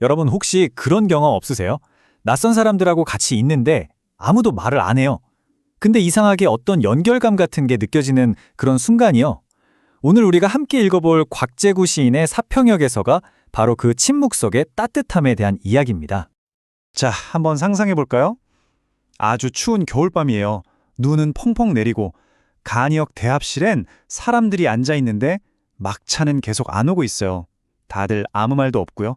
여러분 혹시 그런 경험 없으세요? 낯선 사람들하고 같이 있는데 아무도 말을 안 해요. 근데 이상하게 어떤 연결감 같은 게 느껴지는 그런 순간이요. 오늘 우리가 함께 읽어볼 곽재구 시인의 사평역에서가 바로 그 침묵 속의 따뜻함에 대한 이야기입니다. 자, 한번 상상해 볼까요? 아주 추운 겨울밤이에요. 눈은 펑펑 내리고 간이역 대합실엔 사람들이 앉아 있는데 막차는 계속 안 오고 있어요. 다들 아무 말도 없고요.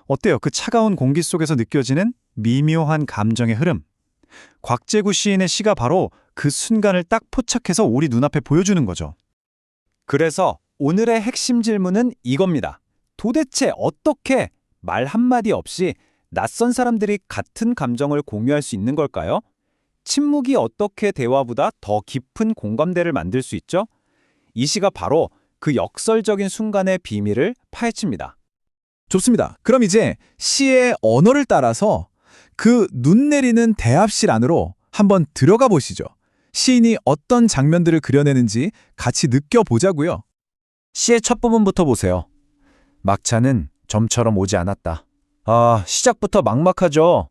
어때요? 그 차가운 공기 속에서 느껴지는 미묘한 감정의 흐름. 곽재구 시인의 시가 바로 그 순간을 딱 포착해서 우리 눈앞에 보여주는 거죠. 그래서 오늘의 핵심 질문은 이겁니다. 도대체 어떻게 말 한마디 없이 낯선 사람들이 같은 감정을 공유할 수 있는 걸까요? 침묵이 어떻게 대화보다 더 깊은 공감대를 만들 수 있죠? 이 시가 바로 그 역설적인 순간의 비밀을 파헤칩니다. 좋습니다. 그럼 이제 시의 언어를 따라서 그 눈 내리는 대합실 안으로 한번 들어가 보시죠. 시인이 어떤 장면들을 그려내는지 같이 느껴보자고요. 시의 첫 부분부터 보세요. 막차는 점처럼 오지 않았다. 아, 시작부터 막막하죠.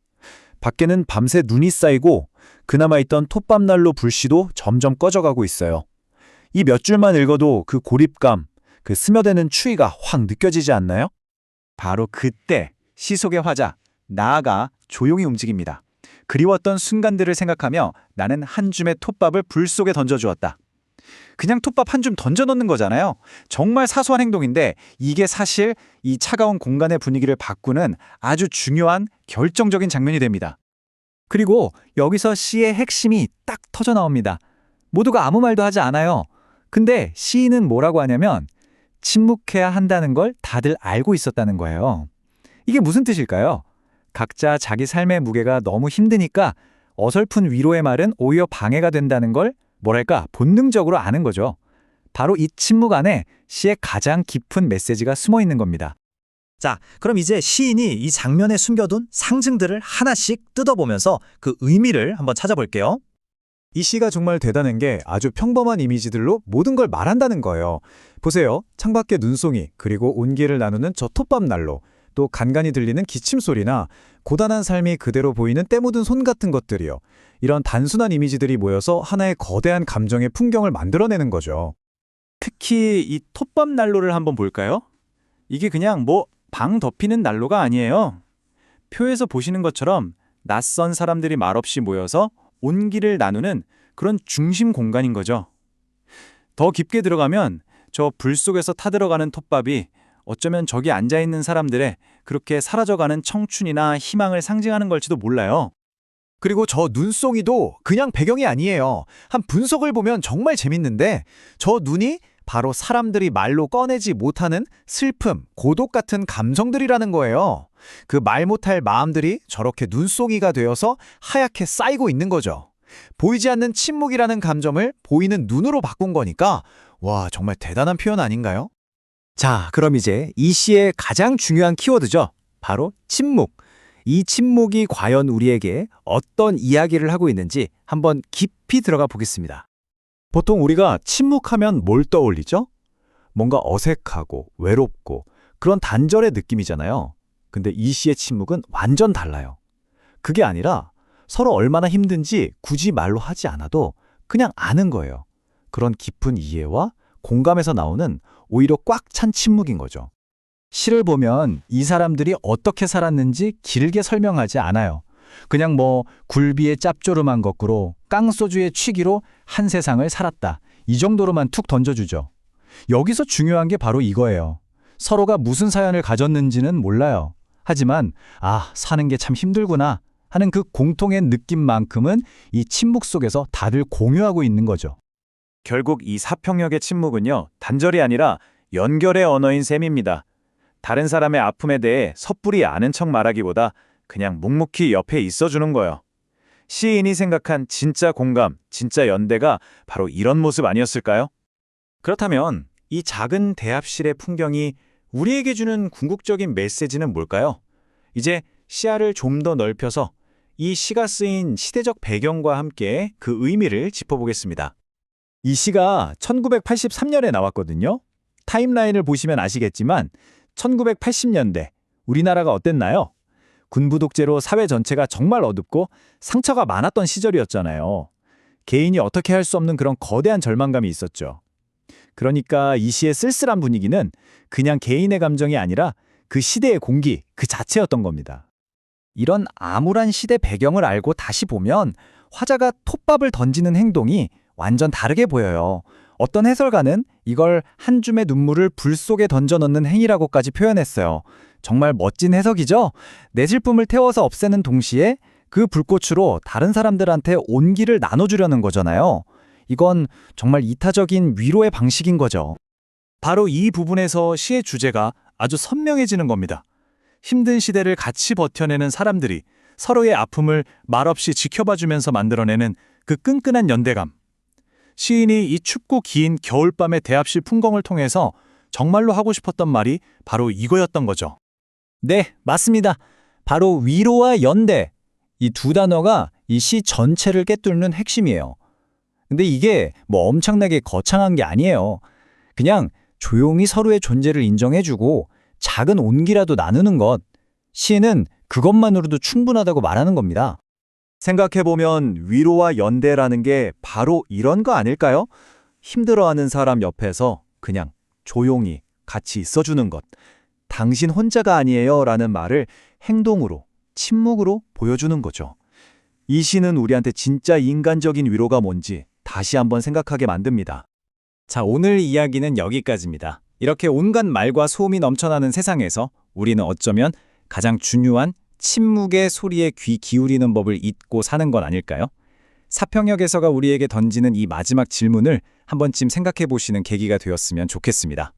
밖에는 밤새 눈이 쌓이고 그나마 있던 톱밥난로 불씨도 점점 꺼져가고 있어요. 이 몇 줄만 읽어도 그 고립감, 그 스며드는 추위가 확 느껴지지 않나요? 바로 그때 시 속의 화자, 나아가 조용히 움직입니다. 그리웠던 순간들을 생각하며 나는 한 줌의 톱밥을 불 속에 던져주었다. 그냥 톱밥 한 줌 던져놓는 거잖아요. 정말 사소한 행동인데 이게 사실 이 차가운 공간의 분위기를 바꾸는 아주 중요한 결정적인 장면이 됩니다. 그리고 여기서 시의 핵심이 딱 터져 나옵니다. 모두가 아무 말도 하지 않아요. 근데 시인은 뭐라고 하냐면 침묵해야 한다는 걸 다들 알고 있었다는 거예요. 이게 무슨 뜻일까요? 각자 자기 삶의 무게가 너무 힘드니까 어설픈 위로의 말은 오히려 방해가 된다는 걸 뭐랄까 본능적으로 아는 거죠. 바로 이 침묵 안에 시의 가장 깊은 메시지가 숨어 있는 겁니다. 자, 그럼 이제 시인이 이 장면에 숨겨둔 상징들을 하나씩 뜯어보면서 그 의미를 한번 찾아볼게요. 이 시가 정말 대단한 게 아주 평범한 이미지들로 모든 걸 말한다는 거예요. 보세요. 창밖에 눈송이, 그리고 온기를 나누는 저 톱밥 난로, 또 간간이 들리는 기침 소리나 고단한 삶이 그대로 보이는 때 묻은 손 같은 것들이요. 이런 단순한 이미지들이 모여서 하나의 거대한 감정의 풍경을 만들어내는 거죠. 특히 이 톱밥 난로를 한번 볼까요? 이게 그냥 방 덮이는 난로가 아니에요. 표에서 보시는 것처럼 낯선 사람들이 말없이 모여서 온기를 나누는 그런 중심 공간인 거죠. 더 깊게 들어가면 저 불 속에서 타들어가는 톱밥이 어쩌면 저기 앉아있는 사람들의 그렇게 사라져가는 청춘이나 희망을 상징하는 걸지도 몰라요. 그리고 저 눈송이도 그냥 배경이 아니에요. 한 분석을 보면 정말 재밌는데 저 눈이 바로 사람들이 말로 꺼내지 못하는 슬픔, 고독 같은 감정들이라는 거예요. 그 말 못할 마음들이 저렇게 눈송이가 되어서 하얗게 쌓이고 있는 거죠. 보이지 않는 침묵이라는 감정을 보이는 눈으로 바꾼 거니까 와, 정말 대단한 표현 아닌가요? 자, 그럼 이제 이 시의 가장 중요한 키워드죠. 바로 침묵. 이 침묵이 과연 우리에게 어떤 이야기를 하고 있는지 한번 깊이 들어가 보겠습니다. 보통 우리가 침묵하면 뭘 떠올리죠? 뭔가 어색하고 외롭고 그런 단절의 느낌이잖아요. 근데 이 시의 침묵은 완전 달라요. 그게 아니라 서로 얼마나 힘든지 굳이 말로 하지 않아도 그냥 아는 거예요. 그런 깊은 이해와 공감에서 나오는 오히려 꽉 찬 침묵인 거죠. 시를 보면 이 사람들이 어떻게 살았는지 길게 설명하지 않아요. 그냥 굴비의 짭조름한 거꾸로 깡소주의 취기로 한 세상을 살았다. 이 정도로만 툭 던져주죠. 여기서 중요한 게 바로 이거예요. 서로가 무슨 사연을 가졌는지는 몰라요. 하지만 사는 게 참 힘들구나 하는 그 공통의 느낌만큼은 이 침묵 속에서 다들 공유하고 있는 거죠. 결국 이 사평역의 침묵은요, 단절이 아니라 연결의 언어인 셈입니다. 다른 사람의 아픔에 대해 섣불리 아는 척 말하기보다 그냥 묵묵히 옆에 있어주는 거예요. 시인이 생각한 진짜 공감, 진짜 연대가 바로 이런 모습 아니었을까요? 그렇다면 이 작은 대합실의 풍경이 우리에게 주는 궁극적인 메시지는 뭘까요? 이제 시야를 좀 더 넓혀서 이 시가 쓰인 시대적 배경과 함께 그 의미를 짚어보겠습니다. 이 시가 1983년에 나왔거든요. 타임라인을 보시면 아시겠지만 1980년대 우리나라가 어땠나요? 군부 독재로 사회 전체가 정말 어둡고 상처가 많았던 시절이었잖아요. 개인이 어떻게 할 수 없는 그런 거대한 절망감이 있었죠. 그러니까 이 시의 쓸쓸한 분위기는 그냥 개인의 감정이 아니라 그 시대의 공기 그 자체였던 겁니다. 이런 암울한 시대 배경을 알고 다시 보면 화자가 톱밥을 던지는 행동이 완전 다르게 보여요. 어떤 해설가는 이걸 한 줌의 눈물을 불 속에 던져 넣는 행위라고까지 표현했어요. 정말 멋진 해석이죠? 내 슬픔을 태워서 없애는 동시에 그 불꽃으로 다른 사람들한테 온기를 나눠주려는 거잖아요. 이건 정말 이타적인 위로의 방식인 거죠. 바로 이 부분에서 시의 주제가 아주 선명해지는 겁니다. 힘든 시대를 같이 버텨내는 사람들이 서로의 아픔을 말없이 지켜봐주면서 만들어내는 그 끈끈한 연대감. 시인이 이 춥고 긴 겨울밤의 대합실 풍경을 통해서 정말로 하고 싶었던 말이 바로 이거였던 거죠. 네, 맞습니다. 바로 위로와 연대. 이 두 단어가 이 시 전체를 꿰뚫는 핵심이에요. 근데 이게 뭐 엄청나게 거창한 게 아니에요. 그냥 조용히 서로의 존재를 인정해주고 작은 온기라도 나누는 것. 시인은 그것만으로도 충분하다고 말하는 겁니다. 생각해보면 위로와 연대라는 게 바로 이런 거 아닐까요? 힘들어하는 사람 옆에서 그냥 조용히 같이 있어주는 것. 당신 혼자가 아니에요 라는 말을 행동으로, 침묵으로 보여주는 거죠. 이 시는 우리한테 진짜 인간적인 위로가 뭔지 다시 한번 생각하게 만듭니다. 자, 오늘 이야기는 여기까지입니다. 이렇게 온갖 말과 소음이 넘쳐나는 세상에서 우리는 어쩌면 가장 중요한 침묵의 소리에 귀 기울이는 법을 잊고 사는 건 아닐까요? 사평역에서가 우리에게 던지는 이 마지막 질문을 한 번쯤 생각해 보시는 계기가 되었으면 좋겠습니다.